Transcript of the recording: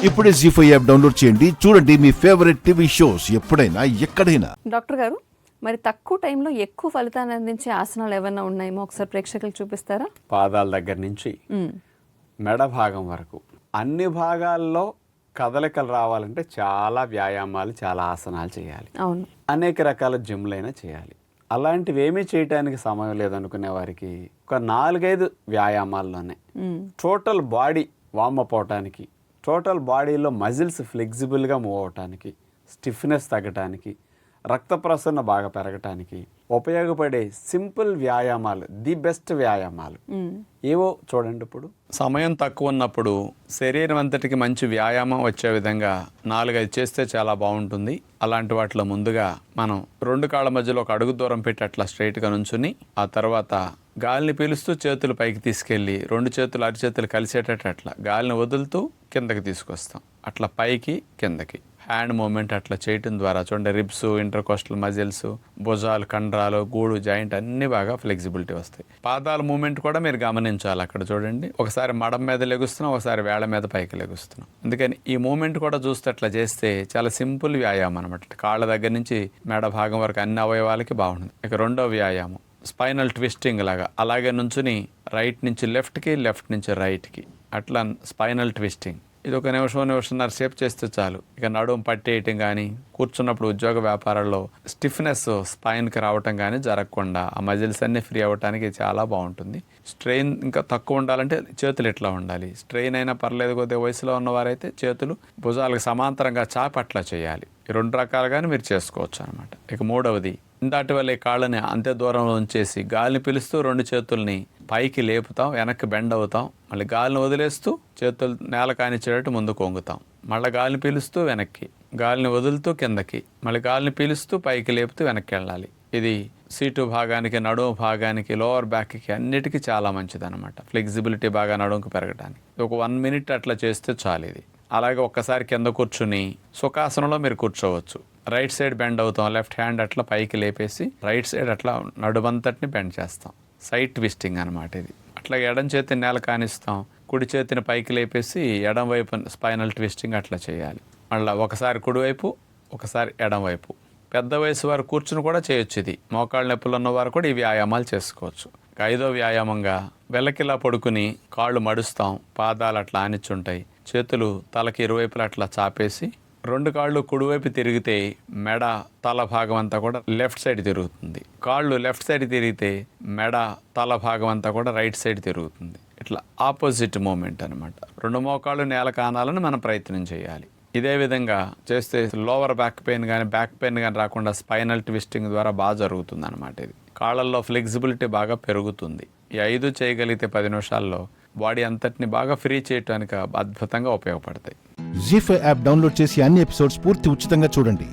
ఇప్పుడే జీ5 app download చేయండి. చూడండి మీ ఫేవరెట్ టీవీ షోస్ ఎప్పుడైనా ఎక్కడైనా. డాక్టర్ గారు, మరి తక్కువ టైంలో ఎక్కువ ఫలితాన్ని అందించే ఆసనాలు ఏమన్నా ఉన్నాయేమో ఒకసారి ప్రేక్షకులు చూపిస్తారా? పాదాల దగ్గర నుంచి మెడ భాగం వరకు అన్ని భాగాల్లో కదలికలు రావాలంటే చాలా వ్యాయామాలు, చాలా ఆసనాలు చేయాలి. అవును, అనేక రకాల జిమ్లైనా చేయాలి. అలాంటివి ఏమీ చేయటానికి సమయం లేదనుకునే వారికి ఒక 4-5 వ్యాయామాల్లోనే టోటల్ బాడీ వార్మప్ అవటానికి, టోటల్ బాడీలో మజిల్స్ ఫ్లెక్సిబుల్గా మూవ్ అవటానికి, స్టిఫ్నెస్ తగ్గటానికి, రక్త ప్రసరణ బాగా పెరగటానికి ఉపయోగపడే సింపుల్ వ్యాయామాలు, ది బెస్ట్ వ్యాయామాలు ఏవో చూడండి. ఇప్పుడు సమయం తక్కువ ఉన్నప్పుడు శరీరం అంతటికి మంచి వ్యాయామం వచ్చే విధంగా 4-5 చేస్తే చాలా బాగుంటుంది. అలాంటి వాటిలో ముందుగా మనం 2 కాళ్ళ మధ్యలో ఒక అడుగు దూరం పెట్టి అట్లా స్ట్రైట్గా నుంచుని, ఆ తర్వాత గాలిని పీలుస్తూ చేతులు పైకి తీసుకెళ్ళి 2 చేతులు అరిచేతులు కలిసేటట్టు అట్లా గాలిని వదులుతూ కిందకి తీసుకొస్తాం. అట్లా పైకి కిందకి హ్యాండ్ మూమెంట్ అట్లా చేయటం ద్వారా చూడండి, రిబ్స్, ఇంటర్కోస్టల్ మజిల్స్, భుజాలు, కండరాలు, గూడు, జాయింట్ అన్నీ బాగా ఫ్లెక్సిబిలిటీ వస్తాయి. పాదాల మూమెంట్ కూడా మీరు గమనించాలి. అక్కడ చూడండి, ఒకసారి మడం మీద లెగుస్తున్నాం, ఒకసారి వేళ్ల మీద పైకి లెగుస్తున్నాం. అందుకని ఈ మూమెంట్ కూడా చూస్తే అట్లా చేస్తే చాలా సింపుల్ వ్యాయామం అనమాట. కాళ్ళ దగ్గర నుంచి మెడ భాగం వరకు అన్ని అవయవాలకి బాగుంటుంది. ఇక రెండో వ్యాయామం స్పైనల్ ట్విస్టింగ్ లాగా, అలాగే నుంచుని రైట్ నుంచి లెఫ్ట్కి, లెఫ్ట్ నుంచి రైట్కి అట్లా స్పైనల్ ట్విస్టింగ్. ఇది ఒక నిమిషంన్నర సేపు చేస్తే చాలు. ఇక నడుము పట్టేయటం కానీ, కూర్చున్నప్పుడు ఉద్యోగ వ్యాపారాల్లో స్టిఫ్నెస్ స్పైన్కి రావటం కానీ జరగకుండా ఆ మజిల్స్ అన్నీ ఫ్రీ అవ్వటానికి చాలా బాగుంటుంది. స్ట్రెయిన్ ఇంకా తక్కువ ఉండాలంటే చేతులు ఎట్లా ఉండాలి, స్ట్రెయిన్ అయినా పర్లేదు. కొద్దిగా వయసులో ఉన్నవారైతే చేతులు భుజాలకు సమాంతరంగా చాప అట్లా చేయాలి. ఈ 2 రకాలుగానే మీరు చేసుకోవచ్చు అనమాట. ఇక మూడవది, ఇందాటి వల్ల కాళ్ళని అంతే దూరంలో ఉంచేసి గాలిని పిలుస్తూ 2 చేతుల్ని పైకి లేపుతాం, వెనక్కి బెండ్ అవుతాం, మళ్ళీ గాలిని వదిలేస్తూ చేతులు నేల కానిచ్చేటట్టు ముందుకు వంగుతాం, మళ్ళీ గాలిని పీలుస్తూ వెనక్కి, గాలిని వదులుతూ కిందకి, మళ్ళీ గాలిని పీలుస్తూ పైకి లేపుతూ వెనక్కి వెళ్ళాలి. ఇది సీటు భాగానికి, నడుము భాగానికి, లోవర్ బ్యాక్కి అన్నిటికీ చాలా మంచిది అనమాట. ఫ్లెక్సిబిలిటీ బాగా నడుముకు పెరగడానికి ఒక 1 మినిట్ అట్లా చేస్తే చాలు ఇది. అలాగే ఒక్కసారి కింద కూర్చుని సుఖాసనంలో మీరు కూర్చోవచ్చు. రైట్ సైడ్ బెండ్ అవుతాం, లెఫ్ట్ హ్యాండ్ అట్లా పైకి లేపేసి రైట్ సైడ్ అట్లా నడుమంతటిని బెండ్ చేస్తాం. సైడ్ ట్విస్టింగ్ అనమాట ఇది. అట్లా ఎడం చేతిని నేల కానిస్తాం, కుడి చేతిని పైకి లేపేసి ఎడం వైపు స్పైనల్ ట్విస్టింగ్ అట్లా చేయాలి. మళ్ళీ ఒకసారి కుడివైపు, ఒకసారి ఎడం వైపు. పెద్ద వయసు వారు కూర్చుని కూడా చేయొచ్చు ఇది. మోకాళ్ళ నొప్పులు ఉన్నవారు కూడా ఈ వ్యాయామాలు చేసుకోవచ్చు. 5వ వ్యాయామంగా వెల్లకిలా పడుకుని కాళ్ళు మడుస్తాం, పాదాలు అట్లా ఆనిచ్చుంటాయి, చేతులు తలకి ఇరువైపులు అట్లా చాపేసి 2 కాళ్ళు కుడివైపు తిరిగితే మెడ, తల భాగం అంతా కూడా లెఫ్ట్ సైడ్ తిరుగుతుంది. కాళ్ళు లెఫ్ట్ సైడ్ తిరిగితే మెడ, తల భాగం అంతా కూడా రైట్ సైడ్ తిరుగుతుంది. ఇట్లా ఆపోజిట్ మూమెంట్ అనమాట. 2 మోకాళ్ళు నేల కానాలని మనం ప్రయత్నం చేయాలి. ఇదే విధంగా చేస్తే లోవర్ బ్యాక్ పెయిన్ కానీ, బ్యాక్ పెయిన్ కానీ రాకుండా స్పైనల్ ట్విస్టింగ్ ద్వారా బాగా జరుగుతుంది అనమాట. ఇది కాళ్ళల్లో ఫ్లెక్సిబిలిటీ బాగా పెరుగుతుంది. ఈ 5 చేయగలిగితే 10 నిమిషాల్లో బాడీ అంతటిని బాగా ఫ్రీ చేయడానికి అద్భుతంగా ఉపయోగపడతాయి. జీ5 యాప్ డౌన్లోడ్ చేసి అన్ని ఎపిసోడ్స్ పూర్తి ఉచితంగా చూడండి.